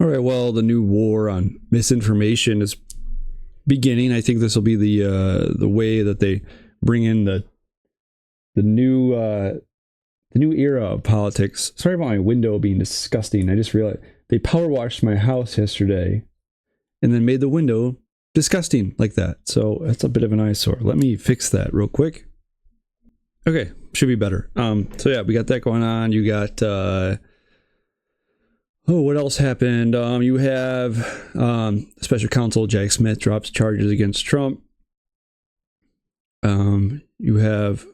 All right, well, the new war on misinformation is beginning. I think this will be the way that they bring in the new era of politics. Sorry about my window being disgusting. I just realized they power washed my house yesterday and then made the window disgusting like that. So that's a bit of an eyesore. Let me fix that real quick. Okay, should be better. So yeah, we got that going on. You got what else happened? You have Special Counsel Jack Smith drops charges against Trump. You have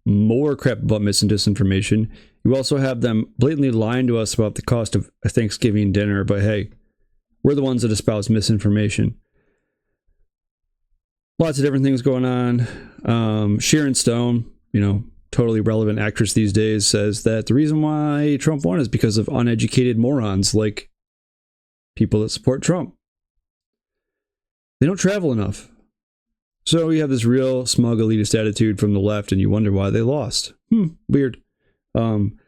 more crap about mis and disinformation. You also have them blatantly lying to us about the cost of a Thanksgiving dinner, but hey, we're the ones that espouse misinformation. Lots of different things going on. Sharon Stone, totally relevant actress these days, says that the reason why Trump won is because of uneducated morons like people that support Trump. They don't travel enough. So you have this real smug elitist attitude from the left, and you wonder why they lost. Weird. And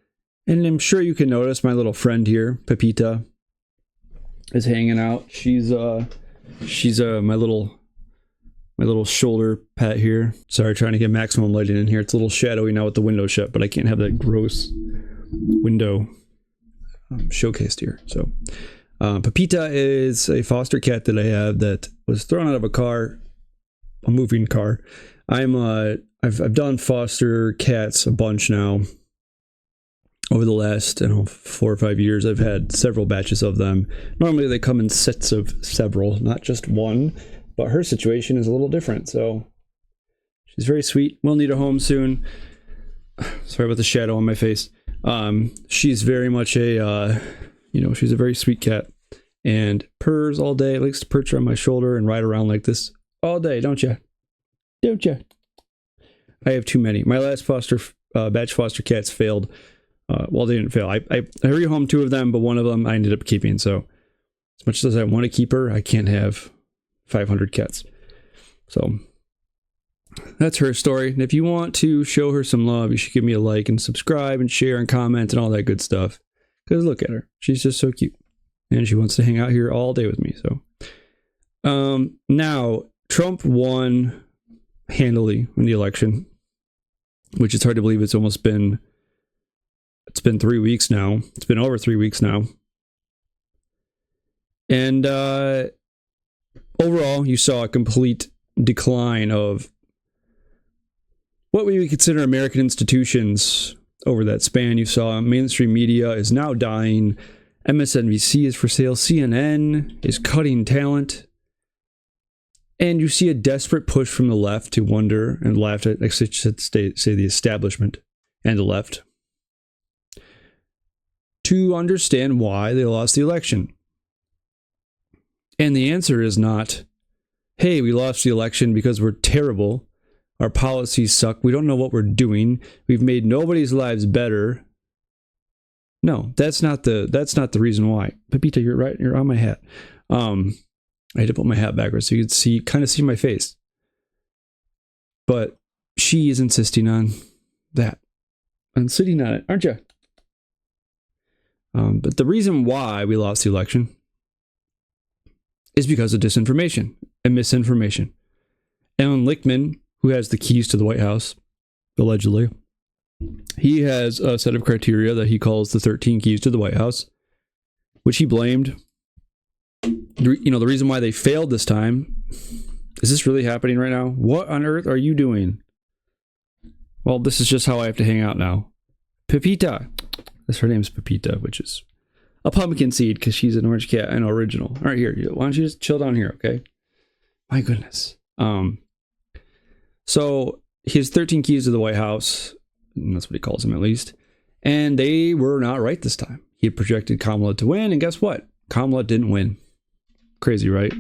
I'm sure you can notice my little friend here, Pepita, is hanging out. She's my little shoulder pat here. Sorry, trying to get maximum lighting in here. It's a little shadowy now with the window shut, but I can't have that gross window showcased here. So Pepita is a foster cat that I have that was thrown out of a moving car. I've done foster cats a bunch now. Over the last 4 or 5 years, I've had several batches of them. Normally they come in sets of several, not just one. But her situation is a little different, so she's very sweet. We'll need a home soon. Sorry about the shadow on my face. She's very much she's a very sweet cat and purrs all day. Likes to perch on my shoulder and ride around like this all day, don't you? Don't you? I have too many. My last batch foster cats failed. Well, they didn't fail. I rehomed 2 of them, but one of them I ended up keeping. So as much as I want to keep her, I can't have 500 cats. So that's her story. And if you want to show her some love, you should give me a like and subscribe and share and comment and all that good stuff. Because look at her. She's just so cute. And she wants to hang out here all day with me. So now Trump won handily in the election, which is hard to believe. It's been 3 weeks now. It's been over 3 weeks now. And overall, you saw a complete decline of what we would consider American institutions over that span. You saw mainstream media is now dying. MSNBC is for sale. CNN is cutting talent. And you see a desperate push from the left to wonder, and left, I should say the establishment and the left, to understand why they lost the election. And the answer is not, hey, we lost the election because we're terrible. Our policies suck. We don't know what we're doing. We've made nobody's lives better. No, that's not the reason why. Pepita, you're right. You're on my hat. I had to put my hat backwards so you could kind of see my face. But she is insisting on that. I'm sitting on it, aren't you? But the reason why we lost the election is because of disinformation and misinformation. Alan Lichtman, who has the keys to the White House, allegedly, he has a set of criteria that he calls the 13 keys to the White House, which he blamed. The reason why they failed this time, is this really happening right now? What on earth are you doing? Well, this is just how I have to hang out now. Pepita. That's her name's Pepita, which is a pumpkin seed because she's an orange cat and original. All right, here. Why don't you just chill down here, okay? My goodness. So his 13 keys to the White House, and that's what he calls them at least, and they were not right this time. He had projected Kamala to win, and guess what? Kamala didn't win. Crazy, right?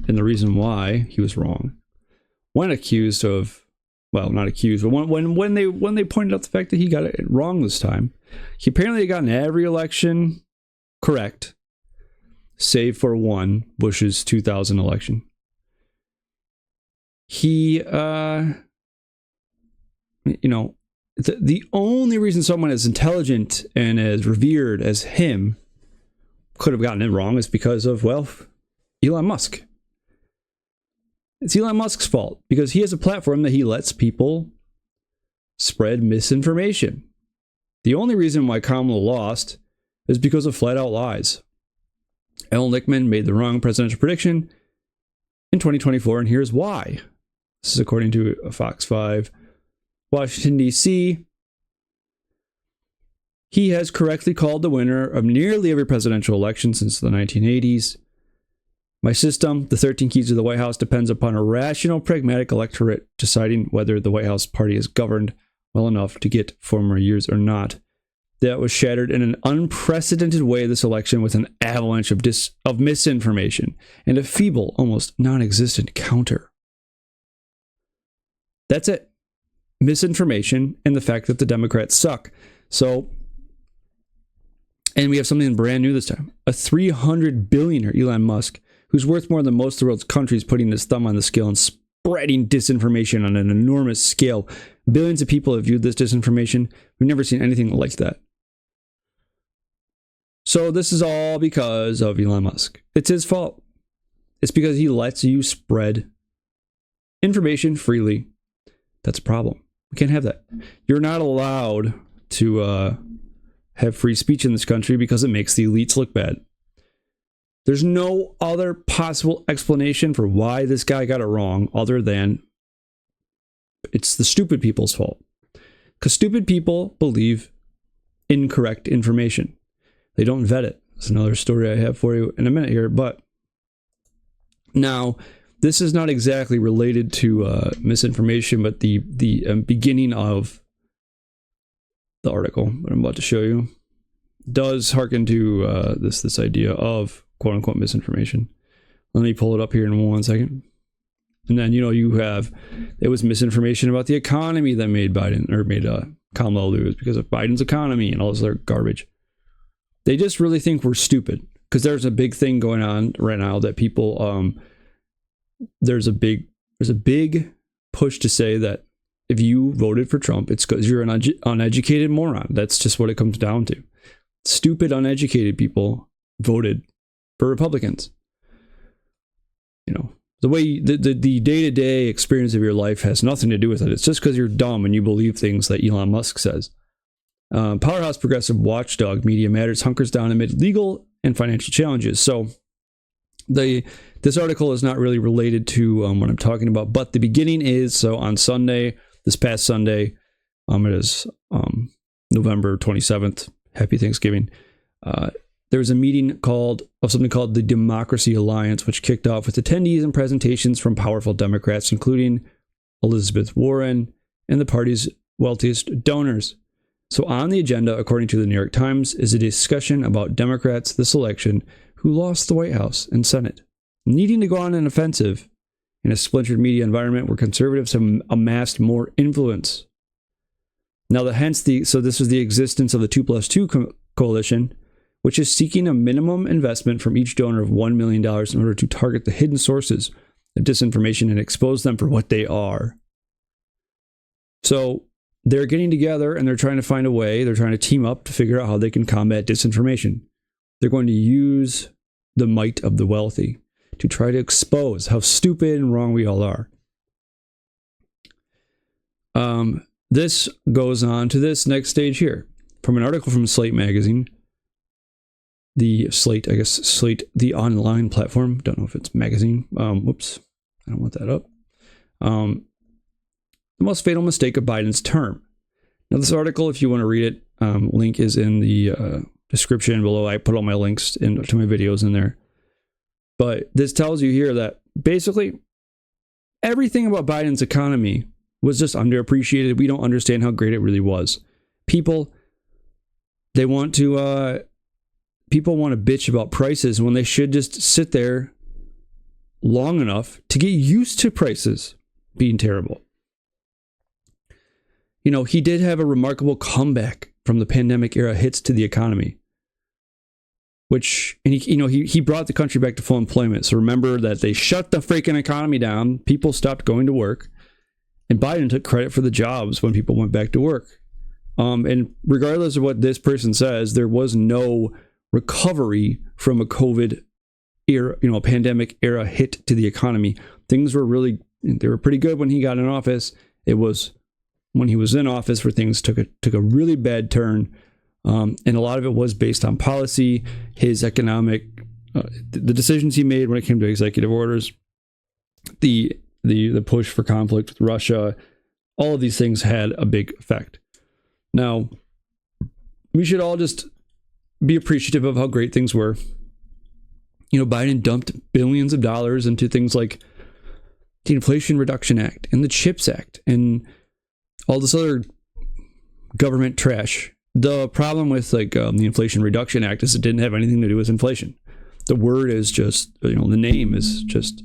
And the reason why he was wrong, when accused of, well, not accused, but when they pointed out the fact that he got it wrong this time, he apparently had gotten every election correct, save for one, Bush's 2000 election. He, the only reason someone as intelligent and as revered as him could have gotten it wrong is because of, well, Elon Musk. It's Elon Musk's fault because he has a platform that he lets people spread misinformation. The only reason why Kamala lost is because of flat out lies. Al Lichtman made the wrong presidential prediction in 2024, and here's why. This is according to Fox 5. Washington, D.C. He has correctly called the winner of nearly every presidential election since the 1980s. My system, the 13 keys to the White House, depends upon a rational, pragmatic electorate deciding whether the White House party is governed well enough to get 4 more years or not. That was shattered in an unprecedented way this election with an avalanche of misinformation and a feeble, almost non-existent counter. That's it. Misinformation and the fact that the Democrats suck. So, and we have something brand new this time. A $300 billionaire, Elon Musk, who's worth more than most of the world's countries, putting his thumb on the scale and spreading disinformation on an enormous scale. Billions of people have viewed this disinformation. We've never seen anything like that. So this is all because of Elon Musk. It's his fault. It's because he lets you spread information freely. That's a problem. We can't have that. You're not allowed to have free speech in this country because it makes the elites look bad. There's no other possible explanation for why this guy got it wrong other than it's the stupid people's fault. Because stupid people believe incorrect information. They don't vet it. That's another story I have for you in a minute here. But now, this is not exactly related to misinformation, but the beginning of the article that I'm about to show you does harken to this idea of quote unquote misinformation. Let me pull it up here in 1 second. And then, you have, it was misinformation about the economy that made Biden, or made Kamala lose because of Biden's economy and all this other garbage. They just really think we're stupid because there's a big thing going on right now that people, there's a big push to say that if you voted for Trump, it's because you're an uneducated moron. That's just what it comes down to. Stupid, uneducated people voted for Republicans. The way the day-to-day experience of your life has nothing to do with it. It's just because you're dumb and you believe things that Elon Musk says. Powerhouse progressive watchdog Media Matters hunkers down amid legal and financial challenges. So this article is not really related to what I'm talking about, but the beginning is, so on Sunday, this past Sunday, it is November 27th, happy Thanksgiving, there was a meeting of something called the Democracy Alliance, which kicked off with attendees and presentations from powerful Democrats, including Elizabeth Warren and the party's wealthiest donors. So on the agenda, according to the New York Times, is a discussion about Democrats this election who lost the White House and Senate, needing to go on an offensive in a splintered media environment where conservatives have amassed more influence. Now, so this is the existence of the 2+2 coalition, which is seeking a minimum investment from each donor of $1 million in order to target the hidden sources of disinformation and expose them for what they are. So they're getting together and they're trying to find a way, they're trying to team up to figure out how they can combat disinformation. They're going to use the might of the wealthy to try to expose how stupid and wrong we all are. This goes on to this next stage here. From an article from Slate magazine, the online platform. Don't know if it's magazine. Whoops, I don't want that up. The most fatal mistake of Biden's term. Now, this article, if you want to read it, link is in the description below. I put all my links to my videos in there. But this tells you here that basically everything about Biden's economy was just underappreciated. We don't understand how great it really was. People want to bitch about prices when they should just sit there long enough to get used to prices being terrible. He did have a remarkable comeback from the pandemic era hits to the economy, he brought the country back to full employment. So remember that they shut the freaking economy down. People stopped going to work. And Biden took credit for the jobs when people went back to work. And regardless of what this person says, there was no recovery from a COVID era, a pandemic era hit to the economy. Things were they were pretty good when he got in office. It was when he was in office where things took a really bad turn. And a lot of it was based on policy, his economic, the decisions he made when it came to executive orders, the push for conflict with Russia. All of these things had a big effect. Now, we should all just be appreciative of how great things were. Biden dumped billions of dollars into things like the Inflation Reduction Act and the CHIPS Act and all this other government trash. The problem with the Inflation Reduction Act is it didn't have anything to do with inflation. The word is just, the name is just,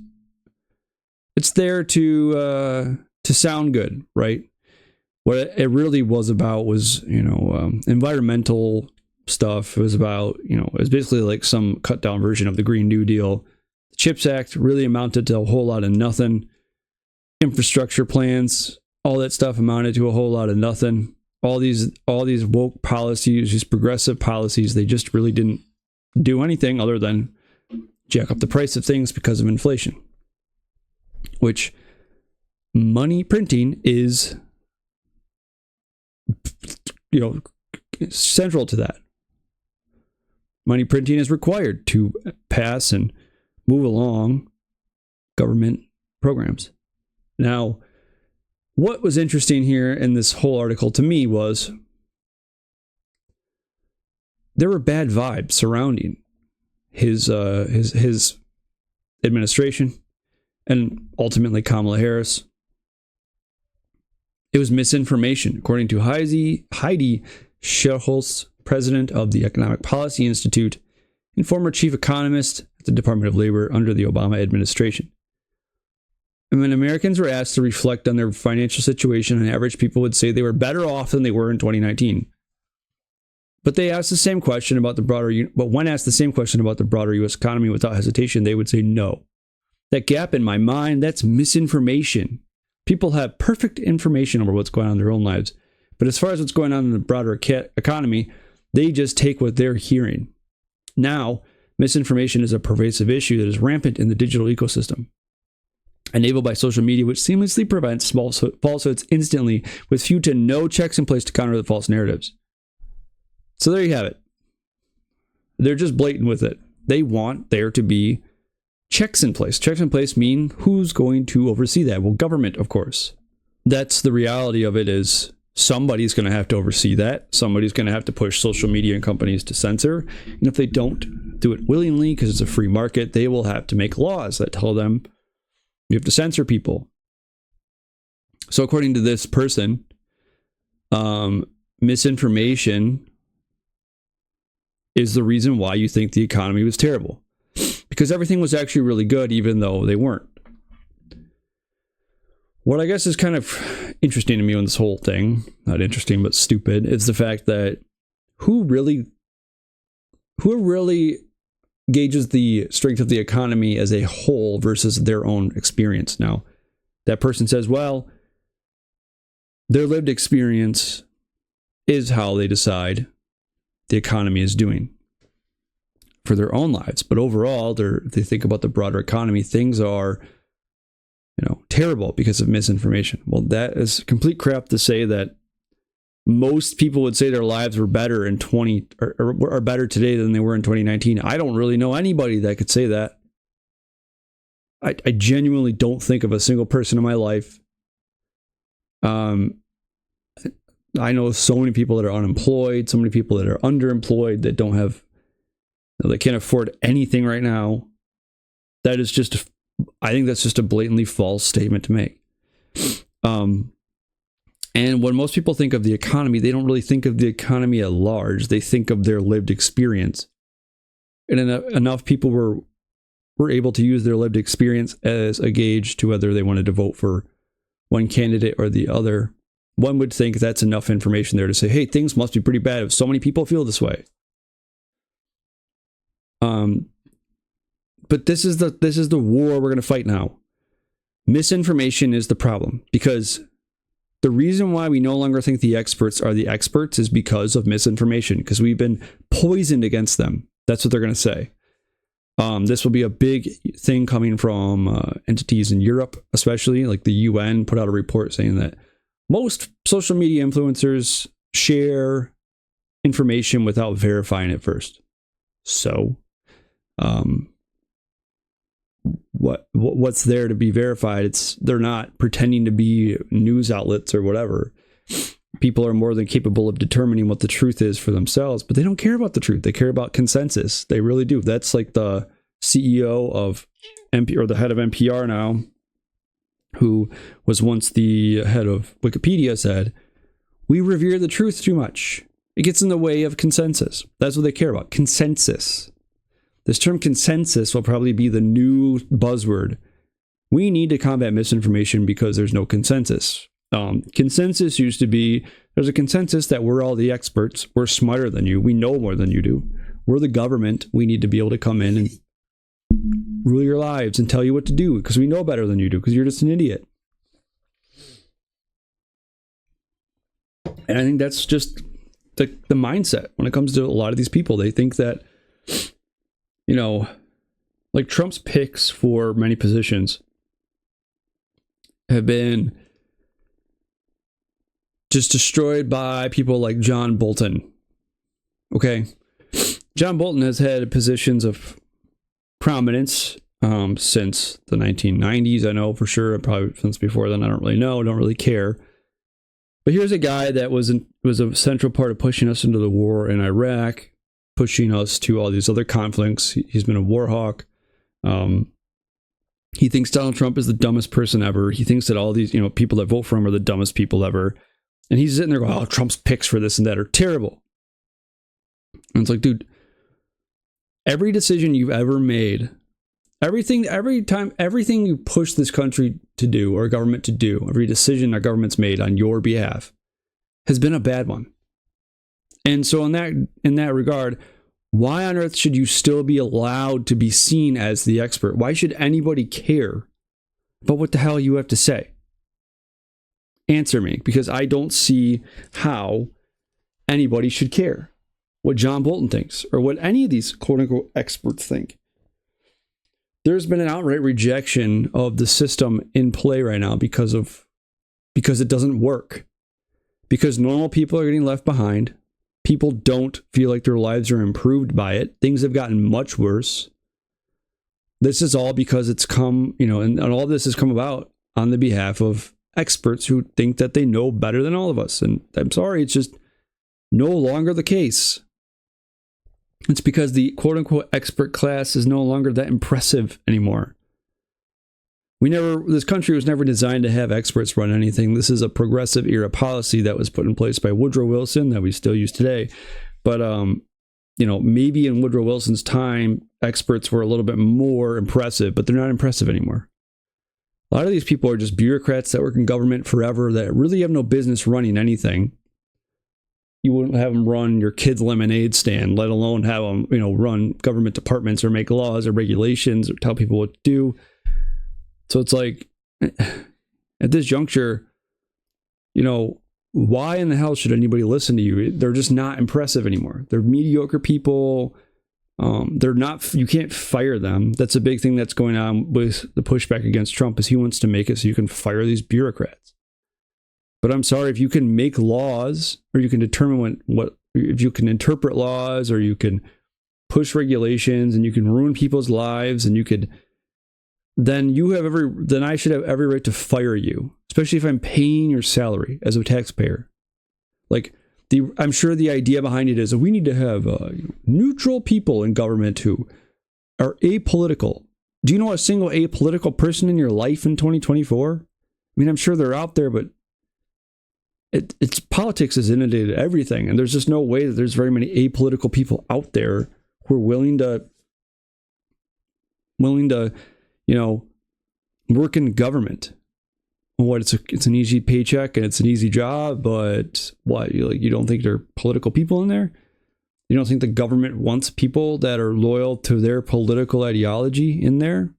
it's there to sound good, right? What it really was about was, environmental stuff. It was about, it was basically like some cut down version of the Green New Deal. The CHIPS Act really amounted to a whole lot of nothing. Infrastructure plans, all that stuff amounted to a whole lot of nothing. All these woke policies, these progressive policies, they just really didn't do anything other than jack up the price of things because of inflation. Which money printing is, central to that. Money printing is required to pass and move along government programs. Now, what was interesting here in this whole article to me was there were bad vibes surrounding his administration and ultimately Kamala Harris. It was misinformation, according to Heidi Schulholz, president of the Economic Policy Institute and former chief economist at the Department of Labor under the Obama administration. And when Americans were asked to reflect on their financial situation, on average, people would say they were better off than they were in 2019. But they asked the same question about when asked the same question about the broader U.S. economy without hesitation, they would say no. That gap in my mind, that's misinformation. People have perfect information over what's going on in their own lives. But as far as what's going on in the broader economy, they just take what they're hearing. Now, misinformation is a pervasive issue that is rampant in the digital ecosystem, enabled by social media, which seamlessly prevents falsehoods instantly with few to no checks in place to counter the false narratives. So there you have it. They're just blatant with it. They want there to be checks in place. Checks in place mean who's going to oversee that? Well, government, of course. That's the reality of it, is somebody's going to have to oversee that. Somebody's going to have to push social media and companies to censor. And if they don't do it willingly because it's a free market, they will have to make laws that tell them you have to censor people. So according to this person, misinformation is the reason why you think the economy was terrible. Because everything was actually really good, even though they weren't. What I guess is kind of interesting to me in this whole thing, not interesting, but stupid, is the fact that who really gauges the strength of the economy as a whole versus their own experience. Now, that person says, well, their lived experience is how they decide the economy is doing for their own lives. But overall, they think about the broader economy. Things are, terrible because of misinformation. Well, that is complete crap to say that most people would say their lives were better in or are better today than they were in 2019. I don't really know anybody that could say that. I genuinely don't think of a single person in my life. I know so many people that are unemployed, so many people that are underemployed, that don't have, they can't afford anything right now. That is just, I think that's just a blatantly false statement to make. And when most people think of the economy, they don't really think of the economy at large. They think of their lived experience. And enough people were able to use their lived experience as a gauge to whether they wanted to vote for one candidate or the other. One would think that's enough information there to say, hey, things must be pretty bad if so many people feel this way. But this is the war we're going to fight now. Misinformation is the problem, because The reason why we no longer think the experts are the experts is because of misinformation, because we've been poisoned against them. That's what they're going to say. This will be a big thing coming from entities in Europe, especially like the UN put out a report saying that most social media influencers share information without verifying it first. So, what's there to be verified? They're not pretending to be news outlets or whatever. People are more than capable of determining what the truth is for themselves, but they don't care about the truth. They care about consensus. They really do. That's like the CEO of or the head of NPR now, who was once the head of Wikipedia, said, "We revere the truth too much. It gets in the way of consensus." That's what they care about. Consensus. This term consensus will probably be the new buzzword. We need to combat misinformation because there's no consensus. Consensus used to be, there's a consensus that we're all the experts. We're smarter than you. We know more than you do. We're the government. We need to be able to come in and rule your lives and tell you what to do because we know better than you do because you're just an idiot. And I think that's just the mindset when it comes to a lot of these people. They think that, you know, like Trump's picks for many positions have been just destroyed by people like John Bolton. Okay. John Bolton has had positions of prominence since the 1990s. I know for sure, probably since before then. I don't really know. Don't really care. But here's a guy that was a central part of pushing us into the war in Iraq, pushing us to all these other conflicts. He's been a war hawk. He thinks Donald Trump is the dumbest person ever. He thinks that all these, people that vote for him are the dumbest people ever. And he's sitting there going, "Oh, Trump's picks for this and that are terrible." And it's like, dude, every decision you've ever made, every time you push this country to do or government to do, every decision our government's made on your behalf has been a bad one. And so in that regard, why on earth should you still be allowed to be seen as the expert? Why should anybody care about what the hell you have to say? Answer me, because I don't see how anybody should care what John Bolton thinks or what any of these quote-unquote experts think. There's been an outright rejection of the system in play right now because it doesn't work. Because normal people are getting left behind. People don't feel like their lives are improved by it. Things have gotten much worse. This is all because it's come, and all this has come about on the behalf of experts who think that they know better than all of us. And I'm sorry, it's just no longer the case. It's because the quote-unquote expert class is no longer that impressive anymore. This country was never designed to have experts run anything. This is a progressive era policy that was put in place by Woodrow Wilson that we still use today. But, maybe in Woodrow Wilson's time, experts were a little bit more impressive, but they're not impressive anymore. A lot of these people are just bureaucrats that work in government forever that really have no business running anything. You wouldn't have them run your kid's lemonade stand, let alone have them, run government departments or make laws or regulations or tell people what to do. So it's like, at this juncture, why in the hell should anybody listen to you? They're just not impressive anymore. They're mediocre people. They're not, you can't fire them. That's a big thing that's going on with the pushback against Trump is he wants to make it so you can fire these bureaucrats. But I'm sorry, if you can make laws or you can determine if you can interpret laws or you can push regulations and you can ruin people's lives and then I should have every right to fire you, especially if I'm paying your salary as a taxpayer. Like, I'm sure the idea behind it is that we need to have neutral people in government who are apolitical. Do you know a single apolitical person in your life in 2024? I mean, I'm sure they're out there, but it's politics has inundated everything, and there's just no way that there's very many apolitical people out there who are willing to work in government. It's an easy paycheck and it's an easy job, but what, you don't think there are political people in there? You don't think the government wants people that are loyal to their political ideology in there?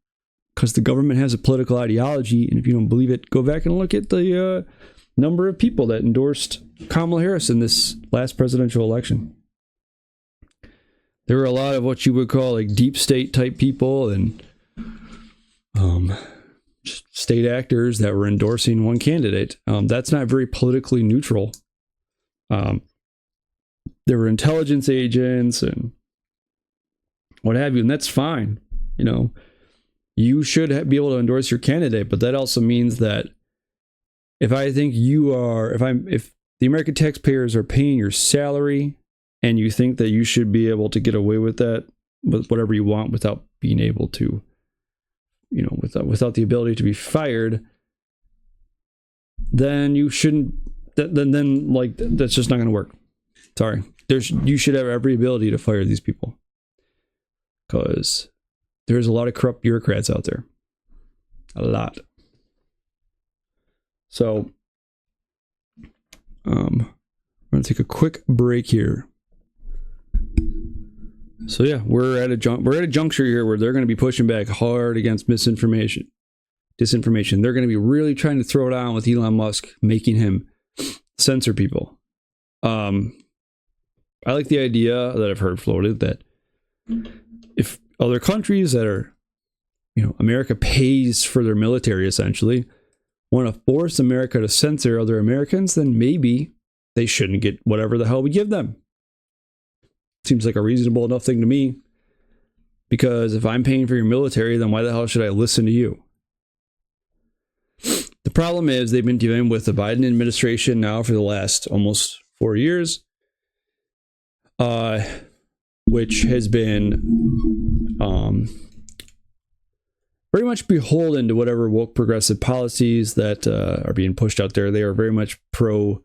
Because the government has a political ideology, and if you don't believe it, go back and look at the number of people that endorsed Kamala Harris in this last presidential election. There were a lot of what you would call like deep state type people and state actors that were endorsing one candidate. That's not very politically neutral. There were intelligence agents and what have you, and that's fine. You know, you should be able to endorse your candidate, but that also means that if the American taxpayers are paying your salary and you think that you should be able to get away with that, with whatever you want without being able to, you know, without the ability to be fired, then you shouldn't, then like, that's just not going to work. Sorry. You should have every ability to fire these people because there's a lot of corrupt bureaucrats out there. A lot. So, I'm going to take a quick break here. So yeah, we're at a juncture here where they're going to be pushing back hard against disinformation. They're going to be really trying to throw down with Elon Musk, making him censor people. I like the idea that I've heard floated that if other countries that are, you know, America pays for their military essentially, want to force America to censor other Americans, then maybe they shouldn't get whatever the hell we give them. Seems like a reasonable enough thing to me. Because if I'm paying for your military, then why the hell should I listen to you? The problem is they've been dealing with the Biden administration now for the last almost 4 years, which has been very much beholden to whatever woke progressive policies that are being pushed out there. They are very much pro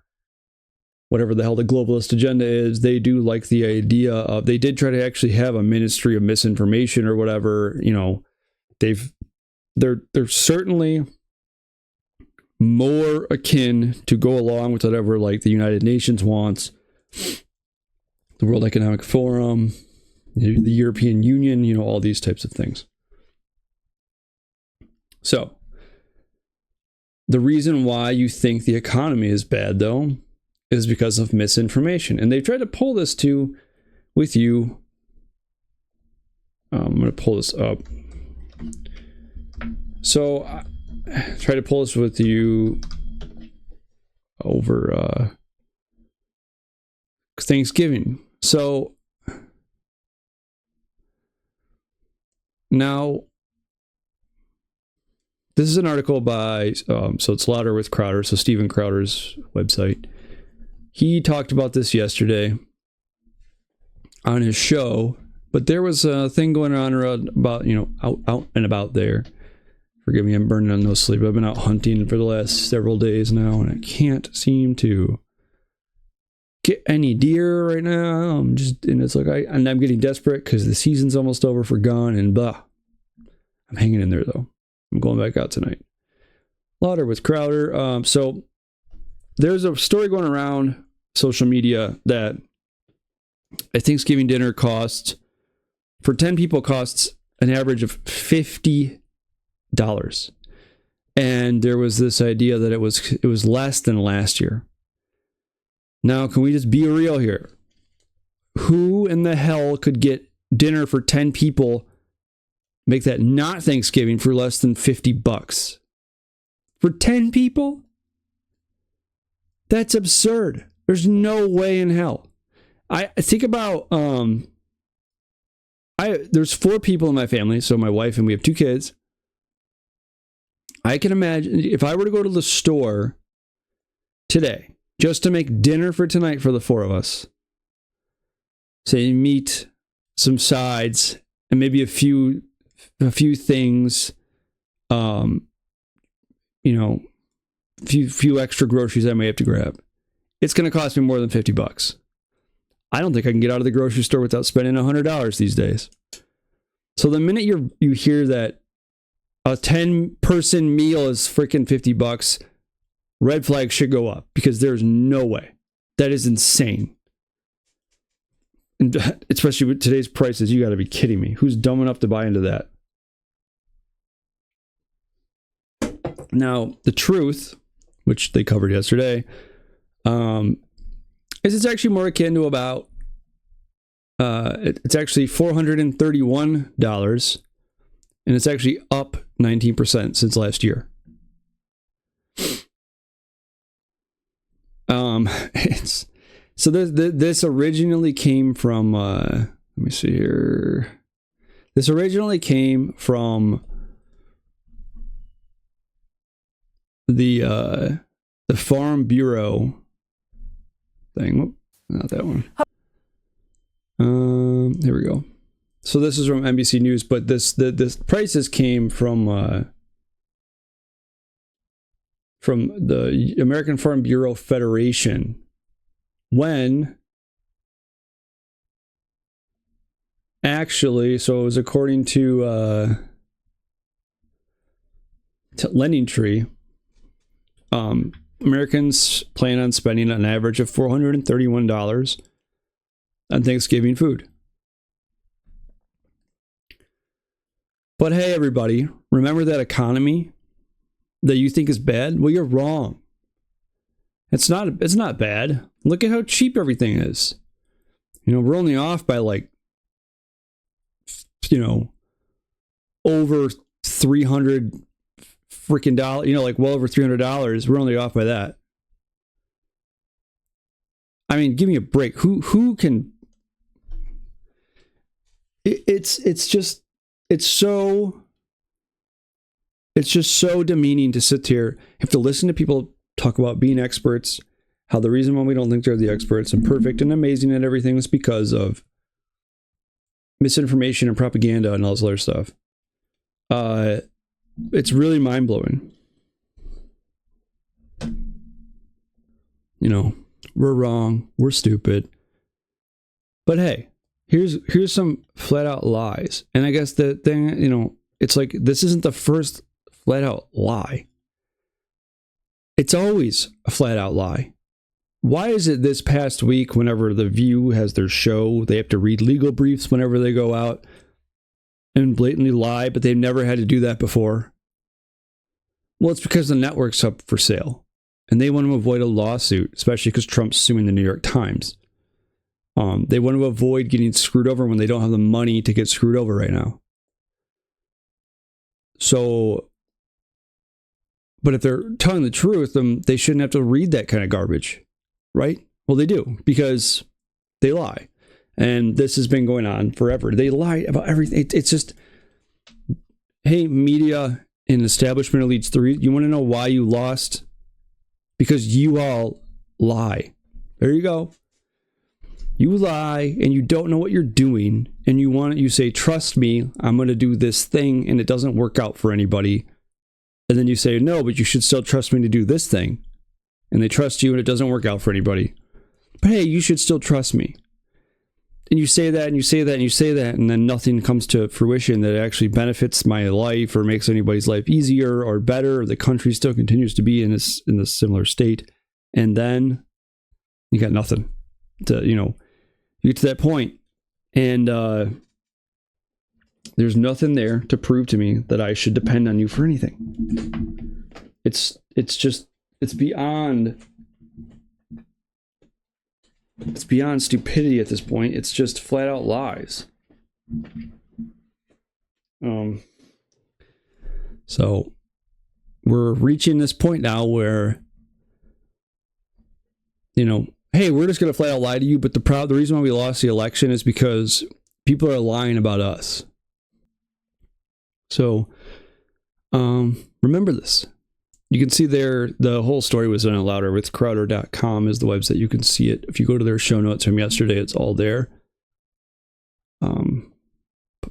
whatever the hell the globalist agenda is. They do like the idea of, they did try to actually have a ministry of misinformation or whatever, you know, they're certainly more akin to go along with whatever like the United Nations wants, the World Economic Forum, the European Union, you know, all these types of things. So the reason why you think the economy is bad though is because of misinformation. And they've tried to pull this with you. I'm going to pull this up. So I try to pull this with you over Thanksgiving. So now this is an article by, so it's Louder with Crowder, so Steven Crowder's website. He talked about this yesterday on his show, but there was a thing going on around about, you know, out and about there. Forgive me, I'm burning on no sleep. I've been out hunting for the last several days now, and I can't seem to get any deer right now. And it's like, I'm getting desperate because the season's almost over for gun and blah. I'm hanging in there though. I'm going back out tonight. Louder with Crowder. So there's a story going around social media that a Thanksgiving dinner costs, for 10 people, costs an average of $50. And there was this idea that it was less than last year. Now, can we just be real here? Who in the hell could get dinner for 10 people, make that not Thanksgiving, for less than $50? For 10 people? That's absurd. There's no way in hell. I think about, there's 4 people in my family, so my wife and we have 2 kids. I can imagine if I were to go to the store today, just to make dinner for tonight for the 4 of us, say meat, some sides, and maybe a few things, you know, few extra groceries I may have to grab. It's going to cost me more than $50. I don't think I can get out of the grocery store without spending $100 these days. So the minute you hear that a 10-person meal is freaking $50, red flag should go up, because there's no way. That is insane. And especially with today's prices, you got to be kidding me. Who's dumb enough to buy into that? Now, the truth which they covered yesterday, is it's actually more akin to about it's actually $431, and it's actually up 19% since last year. It's so this originally came from let me see here. This originally came from the Farm Bureau thing. Whoop, not that one. Here we go. So this is from NBC News, but this prices came from the American Farm Bureau Federation, when actually, so it was according to Lending Tree, Americans plan on spending an average of $431 on Thanksgiving food. But hey, everybody, remember that economy that you think is bad? Well, you're wrong. It's not bad. Look at how cheap everything is. You know, we're only off by like, you know, over $300 freaking dollars, you know, like well over $300. We're only off by that. I mean, give me a break. Who can? It's just so demeaning to sit here, have to listen to people talk about being experts, how the reason why we don't think they're the experts and perfect and amazing at everything is because of misinformation and propaganda and all this other stuff. It's really mind-blowing. You know, we're wrong, we're stupid. But hey, here's some flat-out lies. And I guess the thing, you know, it's like, this isn't the first flat-out lie. It's always a flat-out lie. Why is it this past week, whenever The View has their show, they have to read legal briefs whenever they go out and blatantly lie, but they've never had to do that before? Well, it's because the network's up for sale, and they want to avoid a lawsuit, especially because Trump's suing the New York Times. They want to avoid getting screwed over when they don't have the money to get screwed over right now. So, but if they're telling the truth, they shouldn't have to read that kind of garbage, right? Well, they do, because they lie. And this has been going on forever. They lie about everything. It's just, hey, media and establishment elites, you want to know why you lost? Because you all lie. There you go. You lie and you don't know what you're doing, and you say, trust me, I'm going to do this thing, and it doesn't work out for anybody. And then you say, no, but you should still trust me to do this thing. And they trust you and it doesn't work out for anybody. But hey, you should still trust me. And you say that and you say that and you say that, and then nothing comes to fruition that actually benefits my life or makes anybody's life easier or better, or the country still continues to be in this similar state. And then you got nothing to, you know, you get to that point, and there's nothing there to prove to me that I should depend on you for anything. It's beyond stupidity at this point. It's just flat out lies. So we're reaching this point now where, you know, hey, we're just going to flat out lie to you, but the reason why we lost the election is because people are lying about us. So, remember this. You can see there, the whole story was done louder with Crowder.com is the website. You can see it. If you go to their show notes from yesterday, it's all there.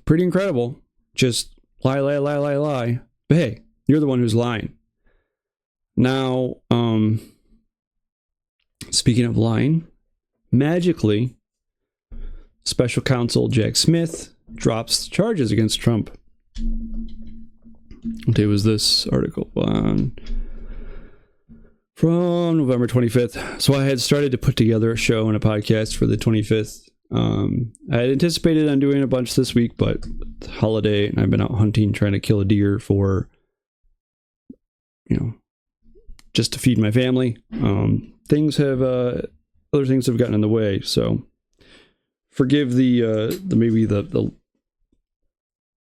Pretty incredible. Just lie. But hey, you're the one who's lying. Now, speaking of lying, magically, special counsel Jack Smith drops charges against Trump. What day was this article on? From November 25th. So I had started to put together a show and a podcast for the 25th. I had anticipated on doing a bunch this week, but it's holiday and I've been out hunting, trying to kill a deer for, you know, just to feed my family. Things have other things have gotten in the way, so forgive the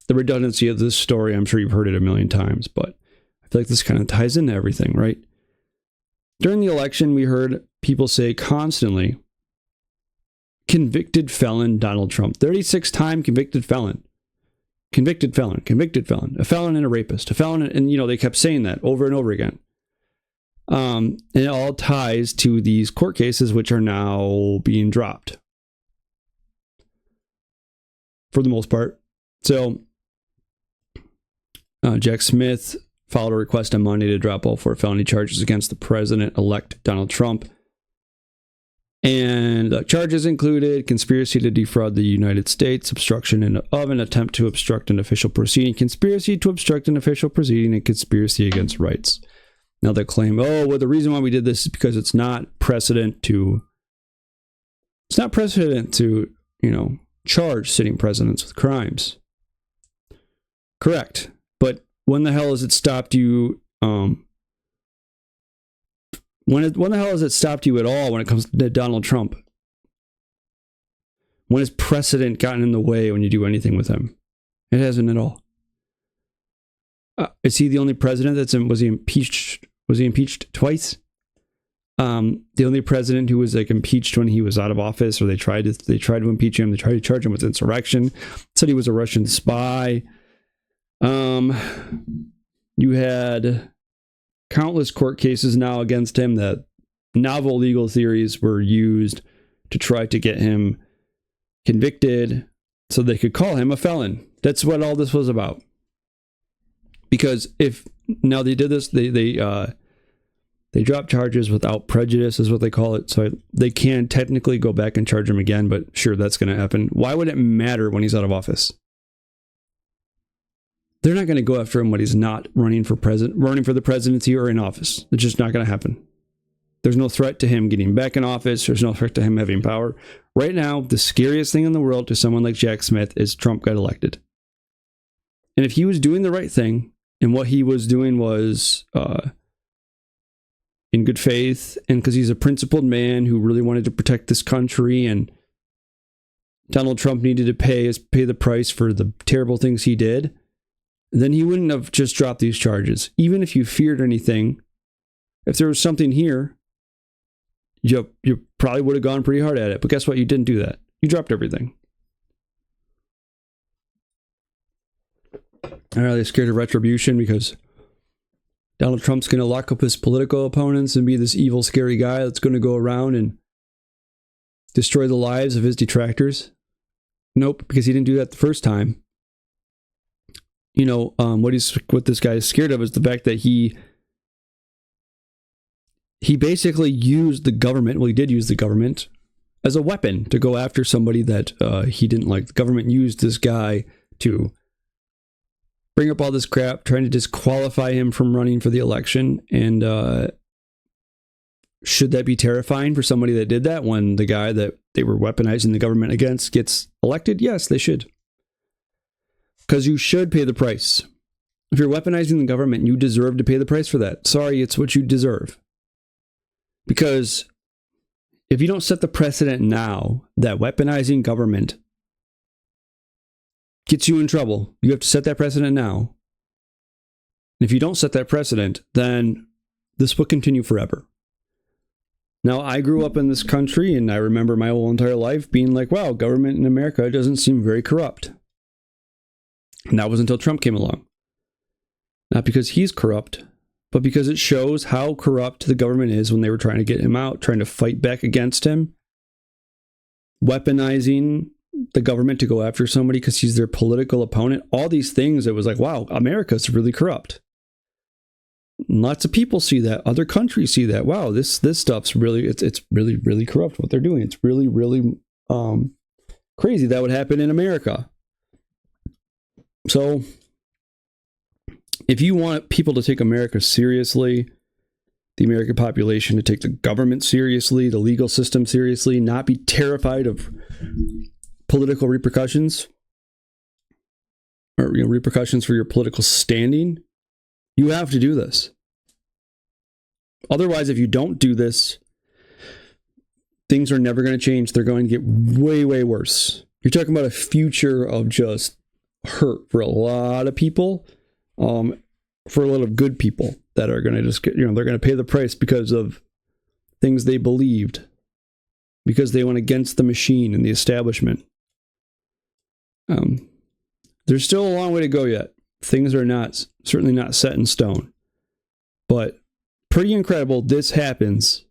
redundancy of this story. I'm sure you've heard it a million times, but I feel like this kind of ties into everything, right? During the election, we heard people say constantly, convicted felon Donald Trump, 36-time convicted felon, convicted felon, convicted felon, a felon and a rapist, a felon, and they kept saying that over and over again. And it all ties to these court cases, which are now being dropped for the most part. So Jack Smith filed a request on Monday to drop all 4 felony charges against the president-elect Donald Trump. And the charges included conspiracy to defraud the United States, obstruction of an attempt to obstruct an official proceeding, conspiracy to obstruct an official proceeding, and conspiracy against rights. Now they claim, the reason why we did this is because it's not precedent to, charge sitting presidents with crimes. Correct. But when the hell has it stopped you? When the hell has it stopped you at all when it comes to Donald Trump? When has precedent gotten in the way when you do anything with him? It hasn't at all. Is he the only president was he impeached? Was he impeached twice? The only president who was impeached when he was out of office, or they tried to impeach him. They tried to charge him with insurrection. Said he was a Russian spy. You had countless court cases now against him that novel legal theories were used to try to get him convicted so they could call him a felon. That's what all this was about. Because if now they did this, they dropped charges without prejudice is what they call it. So they can technically go back and charge him again, but sure, that's going to happen. Why would it matter when he's out of office? They're not going to go after him when he's not running for the presidency or in office. It's just not going to happen. There's no threat to him getting back in office. There's no threat to him having power. Right now, the scariest thing in the world to someone like Jack Smith is Trump got elected. And if he was doing the right thing, and what he was doing was in good faith, and because he's a principled man who really wanted to protect this country, and Donald Trump needed to pay the price for the terrible things he did, then he wouldn't have just dropped these charges. Even if you feared anything, if there was something here, you probably would have gone pretty hard at it. But guess what? You didn't do that. You dropped everything. Are they scared of retribution because Donald Trump's going to lock up his political opponents and be this evil, scary guy that's going to go around and destroy the lives of his detractors? Nope, because he didn't do that the first time. What this guy is scared of is the fact that he basically used the government. Well, he did use the government as a weapon to go after somebody that he didn't like. The government used this guy to bring up all this crap, trying to disqualify him from running for the election. And should that be terrifying for somebody that did that when the guy that they were weaponizing the government against gets elected? Yes, they should. Because you should pay the price. If you're weaponizing the government, you deserve to pay the price for that. Sorry, it's what you deserve. Because if you don't set the precedent now that weaponizing government gets you in trouble, you have to set that precedent now. And if you don't set that precedent, then this will continue forever. Now, I grew up in this country, and I remember my whole entire life being like, wow, government in America doesn't seem very corrupt. And that was until Trump came along. Not because he's corrupt, but because it shows how corrupt the government is when they were trying to get him out, trying to fight back against him, weaponizing the government to go after somebody because he's their political opponent. All these things, it was like, wow, America's really corrupt. Lots of people see that. Other countries see that. Wow, this stuff's really, it's really, really corrupt what they're doing. It's really, really crazy that would happen in America. So, if you want people to take America seriously, the American population to take the government seriously, the legal system seriously, not be terrified of political repercussions, or repercussions for your political standing, you have to do this. Otherwise, if you don't do this, things are never going to change. They're going to get way, way worse. You're talking about a future of just hurt for a lot of people, for a lot of good people that are going to just get, they're going to pay the price because of things they believed, because they went against the machine and the establishment. There's still a long way to go yet. Things are certainly not set in stone, but pretty incredible this happens.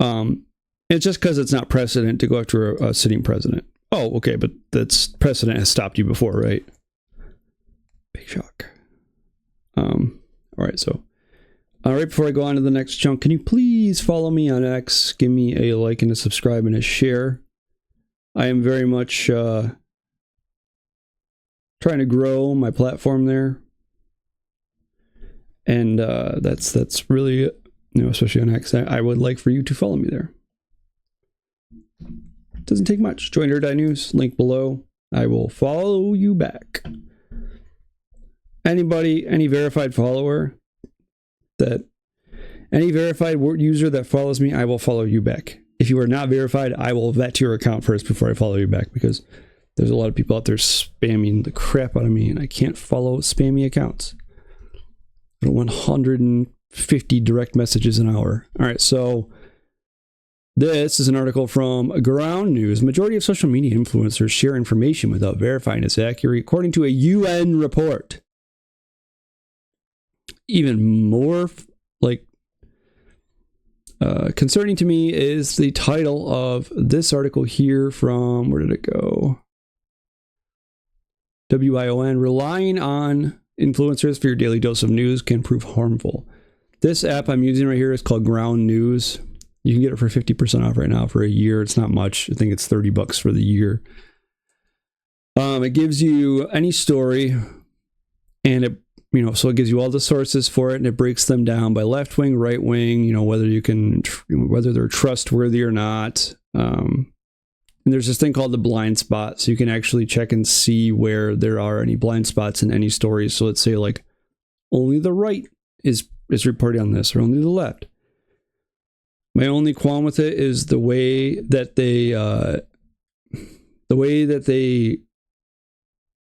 It's just because it's not precedent to go after a sitting president. Oh, okay, but that's precedent has stopped you before, right? Big shock. All right, so right before I go on to the next chunk, can you please follow me on X? Give me a like and a subscribe and a share. I am very much trying to grow my platform there, and that's really, especially on X. I would like for you to follow me there. It doesn't take much. Join Nerd Eye News, link below. I will follow you back. Any verified follower any verified user that follows me, I will follow you back. If you are not verified, I will vet your account first before I follow you back, because there's a lot of people out there spamming the crap out of me, and I can't follow spammy accounts. 150 direct messages an hour. All right, so this is an article from Ground News. Majority of social media influencers share information without verifying its accuracy, according to a UN report. Even more concerning to me is the title of this article here from, where did it go? WION. Relying on influencers for your daily dose of news can prove harmful. This app I'm using right here is called Ground News. You can get it for 50% off right now for a year. It's not much. I think it's $30 for the year. It gives you any story, and it it gives you all the sources for it, and it breaks them down by left wing, right wing, whether they're trustworthy or not. And there's this thing called the blind spot, so you can actually check and see where there are any blind spots in any stories. So let's say only the right is reporting on this, or only the left. My only qualm with it is the way that they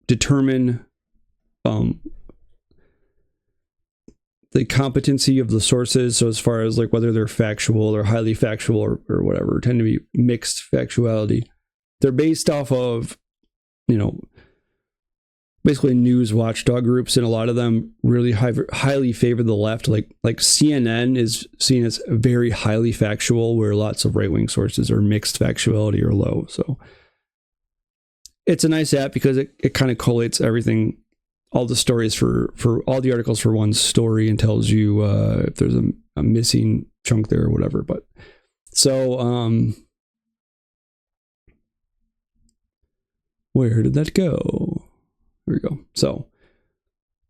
determine the competency of the sources. So as far as whether they're factual or highly factual or whatever, tend to be mixed factuality. They're based off of, basically news watchdog groups, and a lot of them really highly favor the left. Like CNN is seen as very highly factual, where lots of right-wing sources are mixed factuality or low. So it's a nice app because it kind of collates everything, all the stories for all the articles for one story, and tells you if there's a missing chunk there or whatever. But so where did that go? Here we go. So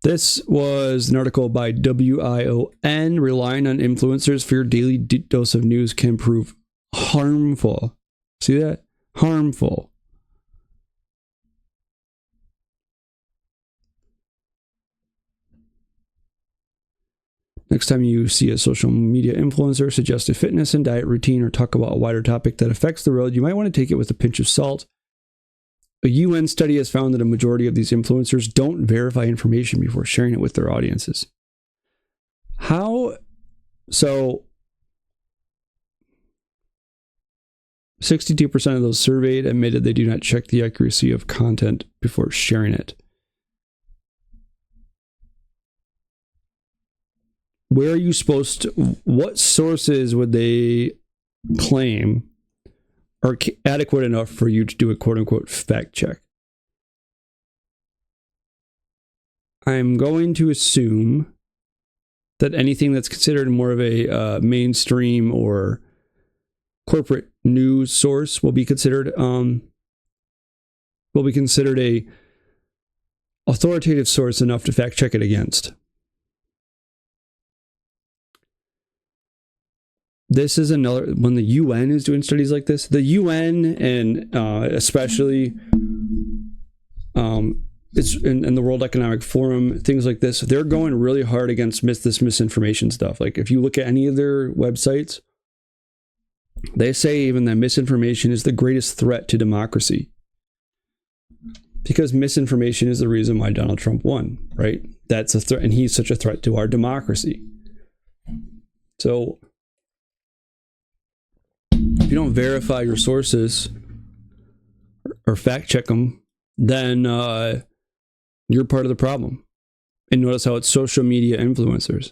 this was an article by WION. Relying on influencers for your daily dose of news can prove harmful. See that? Harmful. Next time you see a social media influencer suggest a fitness and diet routine or talk about a wider topic that affects the world, you might want to take it with a pinch of salt. A UN study has found that a majority of these influencers don't verify information before sharing it with their audiences. How? So 62% of those surveyed admitted they do not check the accuracy of content before sharing it. Where are you supposed to, what sources would they claim are adequate enough for you to do a quote-unquote fact check? I'm going to assume that anything that's considered more of a mainstream or corporate news source will be considered a authoritative source enough to fact check it against. This is another, when the UN is doing studies like this, the UN and especially it's in the World Economic Forum, things like this, they're going really hard against this misinformation stuff. Like if you look at any of their websites, they say even that misinformation is the greatest threat to democracy. Because misinformation is the reason why Donald Trump won, right? That's a threat, and he's such a threat to our democracy. So if you don't verify your sources or fact check them, then you're part of the problem. And notice how it's social media influencers.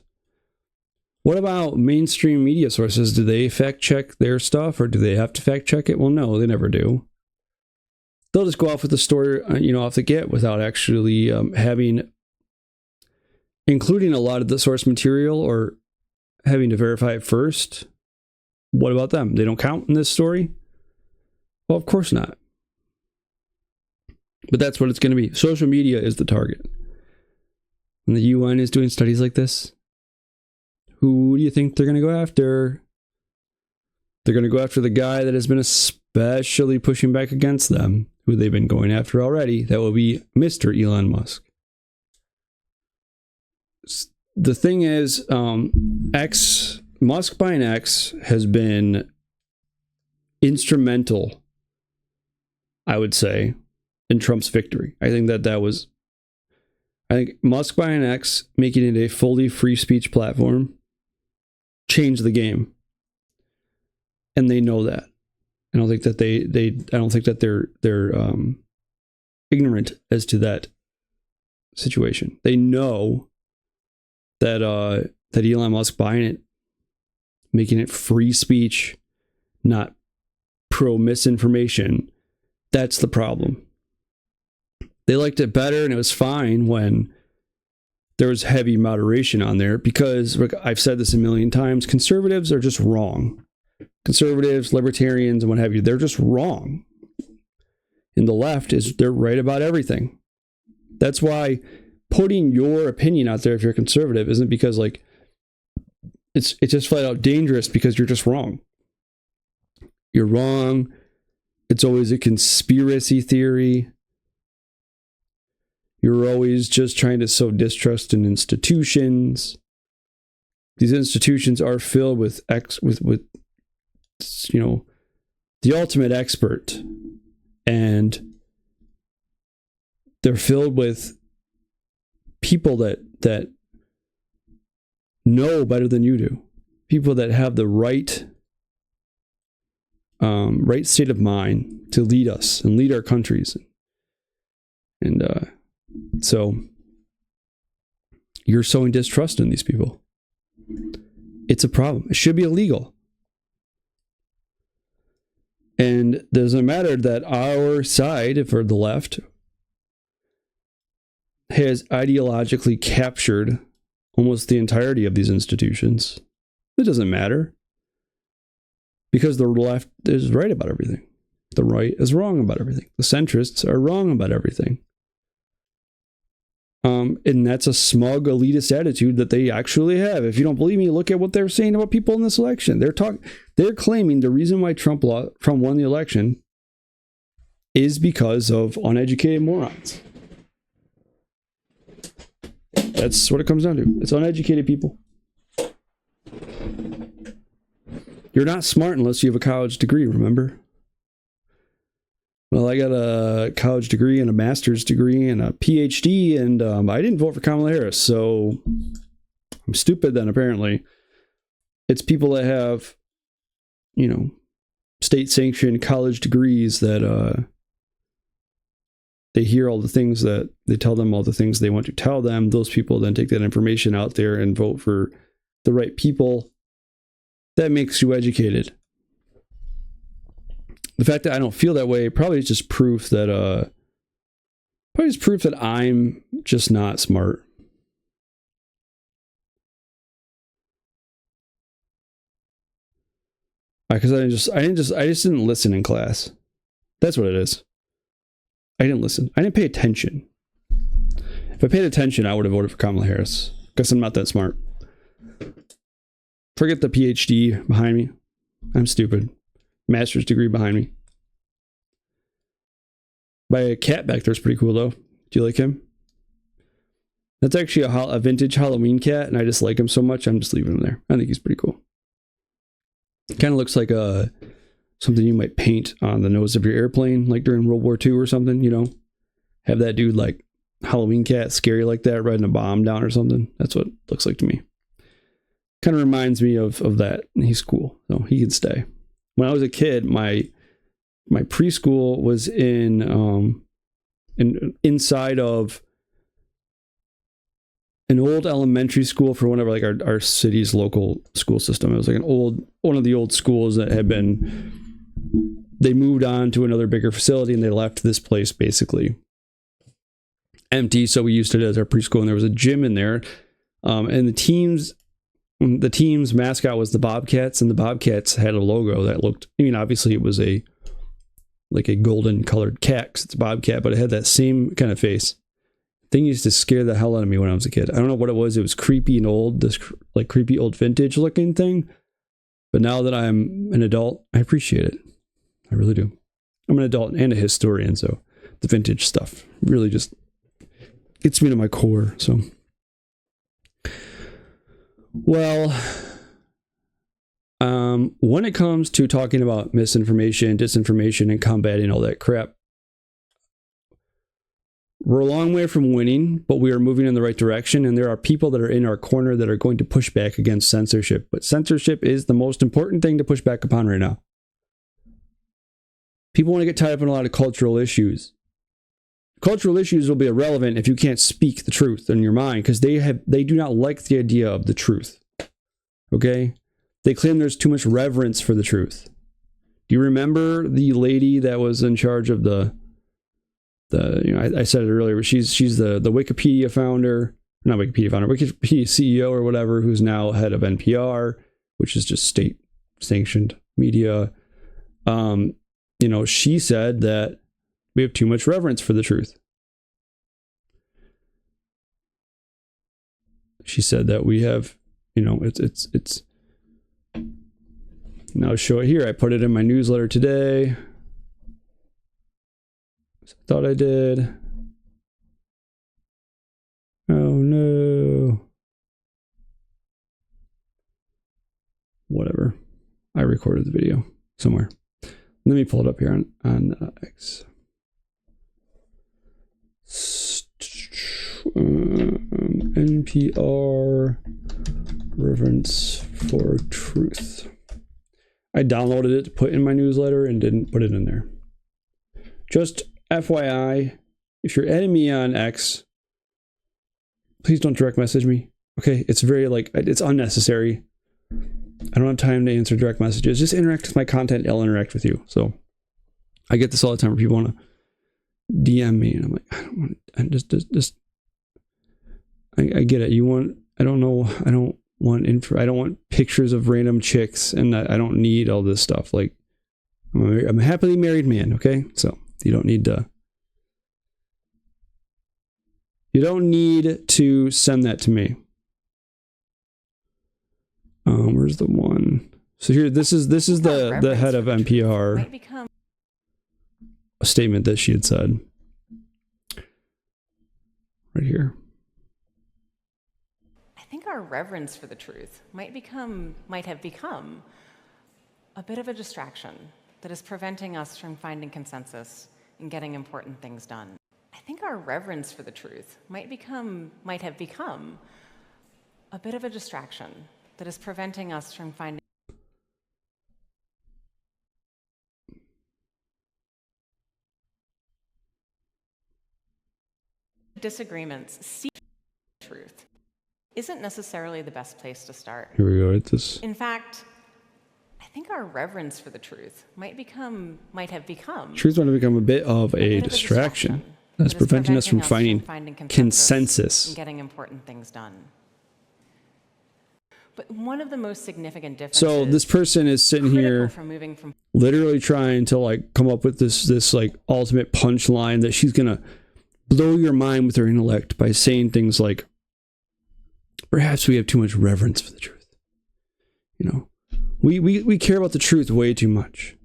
What about mainstream media sources? Do they fact check their stuff, or do they have to fact check it? Well, no, they never do. They'll just go off with the story, off the get without actually including a lot of the source material or having to verify it first. What about them? They don't count in this story? Well, of course not. But that's what it's going to be. Social media is the target. And the UN is doing studies like this. Who do you think they're going to go after? They're going to go after the guy that has been especially pushing back against them, who they've been going after already. That will be Mr. Elon Musk. The thing is, Musk buying X has been instrumental, I would say, in Trump's victory. I think Musk buying X, making it a fully free speech platform, changed the game. And they know that. I don't think that they're ignorant as to that situation. They know that Elon Musk buying it, making it free speech, not pro misinformation, that's the problem. They liked it better, and it was fine when there was heavy moderation on there, because I've said this a million times, conservatives are just wrong. Conservatives, libertarians, and what have you, they're just wrong. And the left they're right about everything. That's why putting your opinion out there, if you're conservative, isn't because it's just flat out dangerous, because you're just wrong. You're wrong. It's always a conspiracy theory. You're always just trying to sow distrust in institutions. These institutions are filled with the ultimate expert, and they're filled with people that know better than you do, people that have the right state of mind to lead us and lead our countries, and so you're sowing distrust in these people. It's a problem. It should be illegal. And it doesn't matter that our side, for the left, has ideologically captured almost the entirety of these institutions. It doesn't matter. Because the left is right about everything. The right is wrong about everything. The centrists are wrong about everything. And that's a smug elitist attitude that they actually have. If you don't believe me, look at what they're saying about people in this election. They're claiming the reason why Trump won the election is because of uneducated morons. That's what it comes down to. It's uneducated people. You're not smart unless you have a college degree, remember? Well, I got a college degree and a master's degree and a PhD, and I didn't vote for Kamala Harris, so I'm stupid then, apparently. It's people that have, state-sanctioned college degrees that they hear all the things that they tell them, all the things they want to tell them. Those people then take that information out there and vote for the right people. That makes you educated. The fact that I don't feel that way probably is just proof that I'm just not smart. Because I just didn't listen in class. That's what it is. I didn't listen. I didn't pay attention. If I paid attention, I would have voted for Kamala Harris. Because I'm not that smart. Forget the PhD behind me. I'm stupid. Master's degree behind me. By a cat back there's pretty cool though. Do you like him? That's actually a vintage Halloween cat, and I just like him so much, I'm just leaving him there. I think he's pretty cool. Kind of looks like something you might paint on the nose of your airplane, like during World War II or something, you know? Have that dude like Halloween cat, scary like that, riding a bomb down or something. That's what it looks like to me. Kind of reminds me of that. He's cool, so he can stay. When I was a kid, my preschool was inside of an old elementary school for one of like our city's local school system. It was like one of the old schools that had been, they moved on to another bigger facility and they left this place basically empty. So we used it as our preschool, and there was a gym in there. And the team's mascot was the Bobcats, and the Bobcats had a logo that looked, I mean, obviously it was like a golden colored cat because it's a Bobcat, but it had that same kind of face. Thing used to scare the hell out of me when I was a kid. I don't know what it was. It was creepy and old, this like creepy old vintage looking thing. But now that I'm an adult, I appreciate it. I really do. I'm an adult and a historian, so the vintage stuff really just gets me to my core. So, well, when it comes to talking about misinformation, disinformation, and combating all that crap, we're a long way from winning, but we are moving in the right direction, and there are people that are in our corner that are going to push back against censorship. But censorship is the most important thing to push back upon right now. People want to get tied up in a lot of cultural issues. Cultural issues will be irrelevant if you can't speak the truth in your mind, because they do not like the idea of the truth. Okay? They claim there's too much reverence for the truth. Do you remember the lady that was in charge of I said it earlier, but she's the Wikipedia founder, not Wikipedia founder, Wikipedia CEO or whatever, who's now head of NPR, which is just state sanctioned media. She said that we have too much reverence for the truth. She said that we have, it's now show it here. I put it in my newsletter today. Thought I did. Oh no. Whatever. I recorded the video somewhere. Let me pull it up here on X. NPR Reverence for Truth. I downloaded it to put in my newsletter and didn't put it in there. Just FYI, if you're adding me on X, please don't direct message me. Okay, it's very it's unnecessary. I don't have time to answer direct messages. Just interact with my content. I'll interact with you. So I get this all the time where people want to DM me, and I'm like, I don't want. I get it. I don't want pictures of random chicks, and I don't need all this stuff. Like, I'm a happily married man. Okay, so. You don't need to send that to me. Where's the one? So here, this is the head of NPR. A statement that she had said. Right here. I think our reverence for the truth might have become a bit of a distraction that is preventing us from finding consensus and getting important things done. I think our reverence for the truth might have become a bit of a distraction that is preventing us from finding disagreements. See truth isn't necessarily the best place to start. Here we go. It's this. In fact, I think our reverence for the truth might have become. Truth might have become a bit of a distraction that's preventing us from finding consensus and getting important things done. But one of the most significant differences. So this person is sitting here, literally trying to come up with this ultimate punchline that she's gonna blow your mind with her intellect by saying things like, "Perhaps we have too much reverence for the truth." We care about the truth way too much.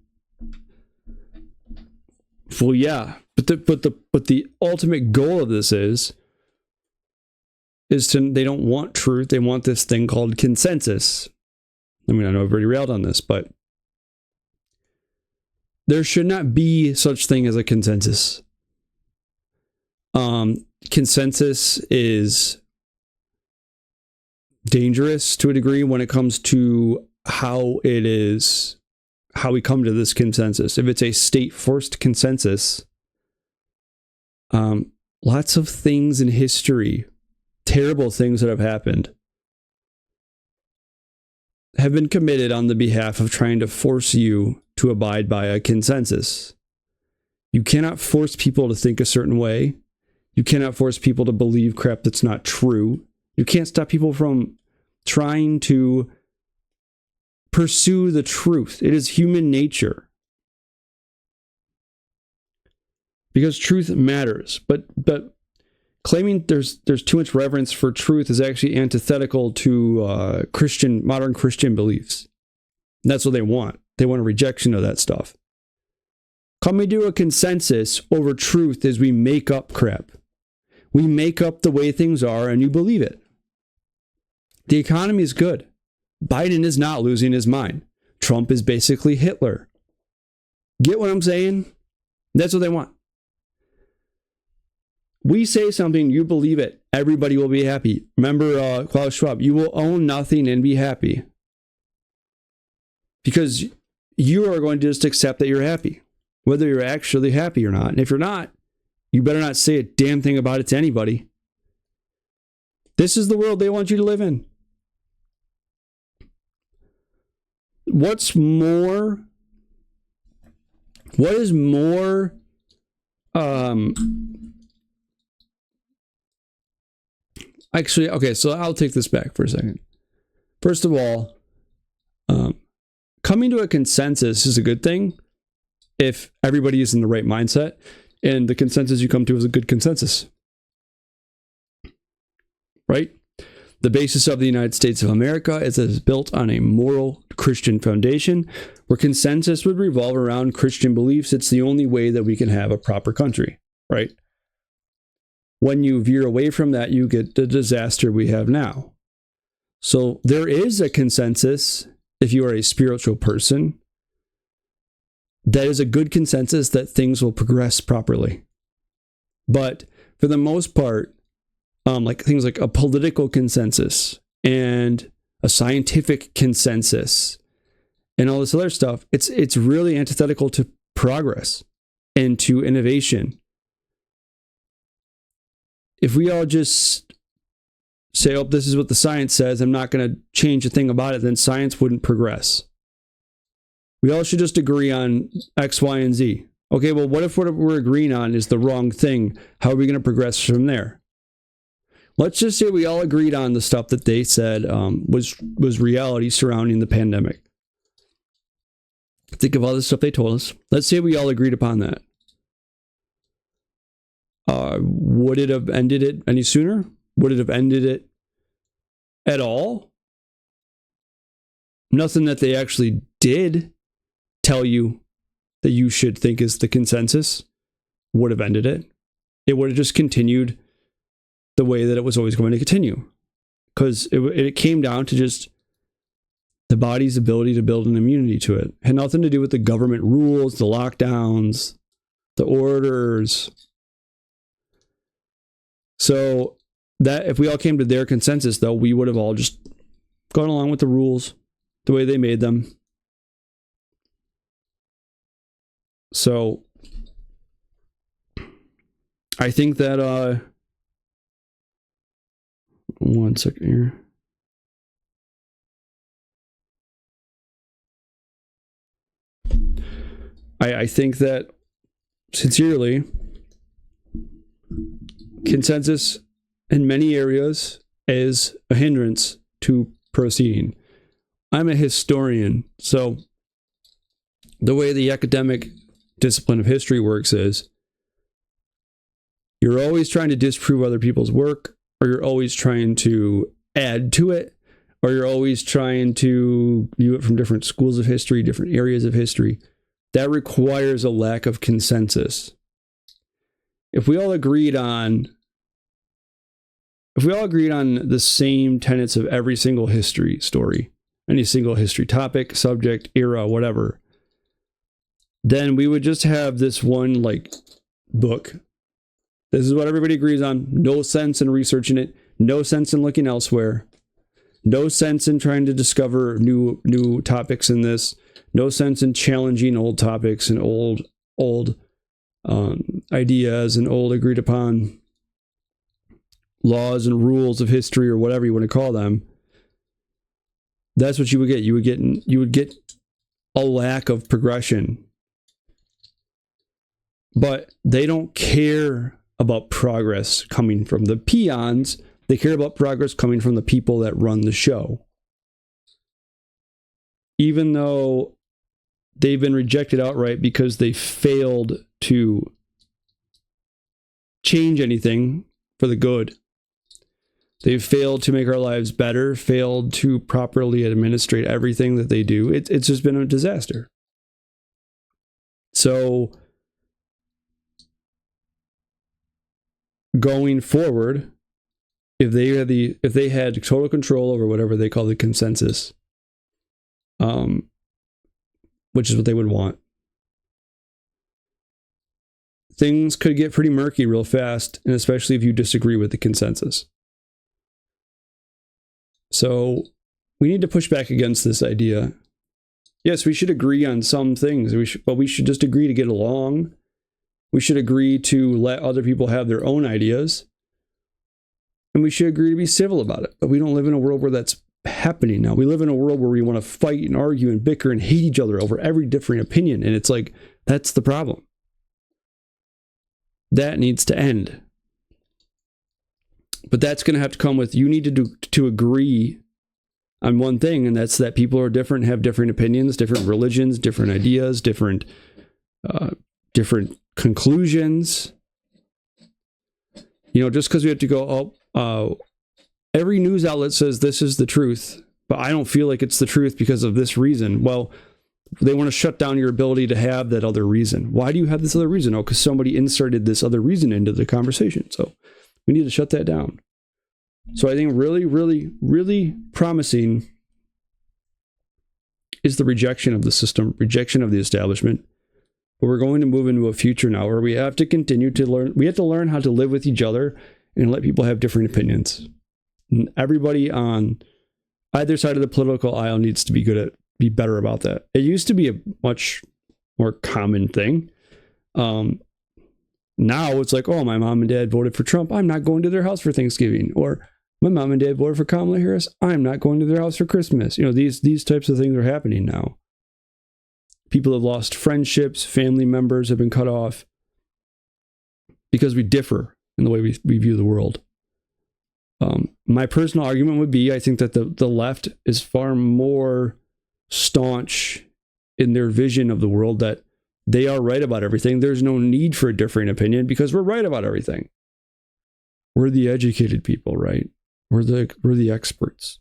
Well, yeah, but the ultimate goal of this is to, they don't want truth. They want this thing called consensus. I mean, I know I've already railed on this, but there should not be such thing as a consensus. Consensus is dangerous to a degree when it comes to how we come to this consensus. If it's a state-forced consensus, lots of things in history, terrible things that have happened, have been committed on the behalf of trying to force you to abide by a consensus. You cannot force people to think a certain way. You cannot force people to believe crap that's not true. You can't stop people from trying to pursue the truth. It is human nature. Because truth matters. But claiming there's too much reverence for truth is actually antithetical to modern Christian beliefs. And that's what they want. They want a rejection of that stuff. Coming to a consensus over truth is we make up crap. We make up the way things are and you believe it. The economy is good. Biden is not losing his mind. Trump is basically Hitler. Get what I'm saying? That's what they want. We say something, you believe it, everybody will be happy. Remember Klaus Schwab, you will own nothing and be happy. Because you are going to just accept that you're happy, whether you're actually happy or not. And if you're not, you better not say a damn thing about it to anybody. This is the world they want you to live in. What is more actually, okay, so I'll take this back for a second. First of all, coming to a consensus is a good thing if everybody is in the right mindset and the consensus you come to is a good consensus. Right? The basis of the United States of America is built on a moral Christian foundation where consensus would revolve around Christian beliefs. It's the only way that we can have a proper country, right? When you veer away from that, you get the disaster we have now. So there is a consensus, if you are a spiritual person, that is a good consensus that things will progress properly. But for the most part, like things like a political consensus and a scientific consensus and all this other stuff, it's really antithetical to progress and to innovation. If we all just say, oh, this is what the science says, I'm not going to change a thing about it, then science wouldn't progress. We all should just agree on X, Y, and Z. Okay, well, what if what we're agreeing on is the wrong thing? How are we going to progress from there? Let's just say we all agreed on the stuff that they said was reality surrounding the pandemic. Think of all the stuff they told us. Let's say we all agreed upon that. Would it have ended it any sooner? Would it have ended it at all? Nothing that they actually did tell you that you should think is the consensus would have ended it. It would have just continued the way that it was always going to continue. Because it came down to just the body's ability to build an immunity to it. It had nothing to do with the government rules, the lockdowns, the orders. So that if we all came to their consensus, though, we would have all just gone along with the rules the way they made them. So I think that one second here. I think that sincerely, consensus in many areas is a hindrance to proceeding. I'm a historian, so the way the academic discipline of history works is you're always trying to disprove other people's work, or you're always trying to add to it, or you're always trying to view it from different schools of history, different areas of history. That requires a lack of consensus. if we all agreed on the same tenets of every single history story, any single history topic, subject, era, whatever, then we would just have this one like book. This is what everybody agrees on. No sense in researching it. No sense in looking elsewhere. No sense in trying to discover new topics in this. No sense in challenging old topics and old ideas and old agreed upon laws and rules of history, or whatever you want to call them. That's what you would get. You would get a lack of progression. But they don't care about progress coming from the peons. They care about progress coming from the people that run the show. Even though they've been rejected outright because they failed to change anything for the good. They've failed to make our lives better, failed to properly administrate everything that they do. It's just been a disaster. So going forward, if they had total control over whatever they call the consensus, which is what they would want, things could get pretty murky real fast, and especially if you disagree with the consensus. So we need to push back against this idea. Yes, we should agree on some things, but we should just agree to get along. We should agree to let other people have their own ideas. And we should agree to be civil about it. But we don't live in a world where that's happening now. We live in a world where we want to fight and argue and bicker and hate each other over every different opinion. And it's like, that's the problem. That needs to end. But that's going to have to come with, you need to agree on one thing, and that's that people are different, have different opinions, different religions, different ideas, different conclusions. You know, just because we have to go, every news outlet says this is the truth, but I don't feel like it's the truth because of this reason. Well, they want to shut down your ability to have that other reason. Why do you have this other reason? Oh, because somebody inserted this other reason into the conversation. So we need to shut that down. So I think really, really, really promising is the rejection of the system, rejection of the establishment. But we're going to move into a future now where we have to continue to learn. We have to learn how to live with each other and let people have different opinions. And everybody on either side of the political aisle needs to be better about that. It used to be a much more common thing. Now it's like, oh, my mom and dad voted for Trump, I'm not going to their house for Thanksgiving. Or my mom and dad voted for Kamala Harris, I'm not going to their house for Christmas. You know, these types of things are happening now. People have lost friendships, family members have been cut off because we differ in the way we view the world. My personal argument would be, I think that the left is far more staunch in their vision of the world, that they are right about everything. There's no need for a differing opinion because we're right about everything. We're the educated people, right? We're the experts.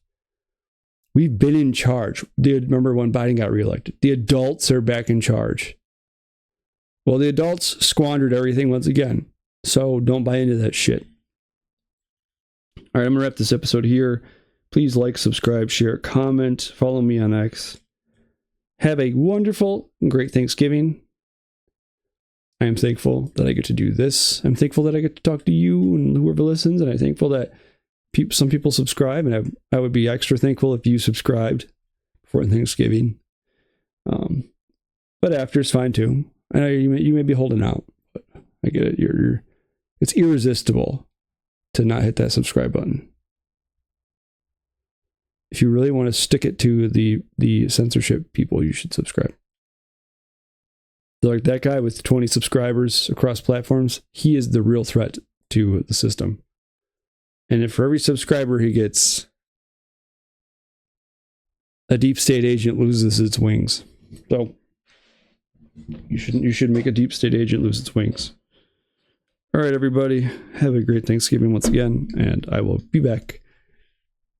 We've been in charge. Remember when Biden got reelected? The adults are back in charge. Well, the adults squandered everything once again. So don't buy into that shit. All right, I'm going to wrap this episode here. Please like, subscribe, share, comment, follow me on X. Have a wonderful and great Thanksgiving. I am thankful that I get to do this. I'm thankful that I get to talk to you and whoever listens. And I'm thankful that some people subscribe. And I would be extra thankful if you subscribed before Thanksgiving. But after is fine too. I know you may be holding out, but I get it. It's irresistible to not hit that subscribe button. If you really want to stick it to the censorship people, you should subscribe. Like that guy with 20 subscribers across platforms, he is the real threat to the system. And if for every subscriber he gets, a deep state agent loses its wings. So you should make a deep state agent lose its wings. All right, everybody, have a great Thanksgiving once again, and I will be back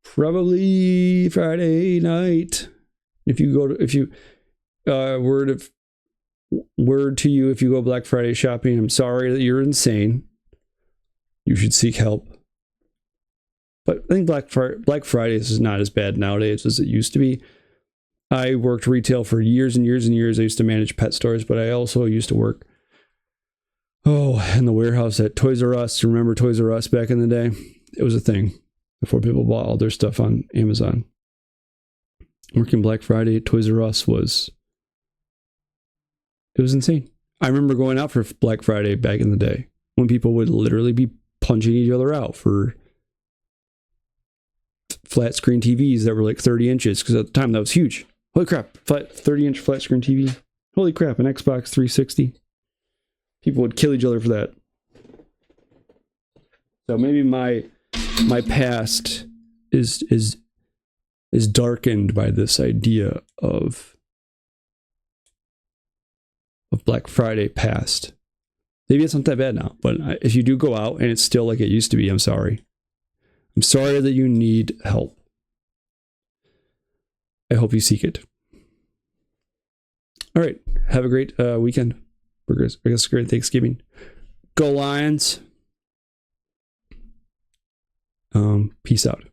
probably Friday night. If you word of word to you if you go Black Friday shopping, I'm sorry that you're insane. You should seek help. But I think Black Friday is not as bad nowadays as it used to be. I worked retail for years and years and years. I used to manage pet stores, but I also used to work in the warehouse at Toys R Us. Remember Toys R Us back in the day? It was a thing before people bought all their stuff on Amazon. Working Black Friday at Toys R Us was insane. I remember going out for Black Friday back in the day when people would literally be punching each other out for flat screen TVs that were like 30 inches, because at the time that was huge. Holy crap, 30-inch flat screen TV. Holy crap, an Xbox 360. People would kill each other for that. So maybe my past is darkened by this idea of Black Friday past. Maybe it's not that bad now, but if you do go out and it's still like it used to be, I'm sorry. I'm sorry that you need help. I hope you seek it. All right. Have a great weekend. I guess great Thanksgiving. Go Lions. Peace out.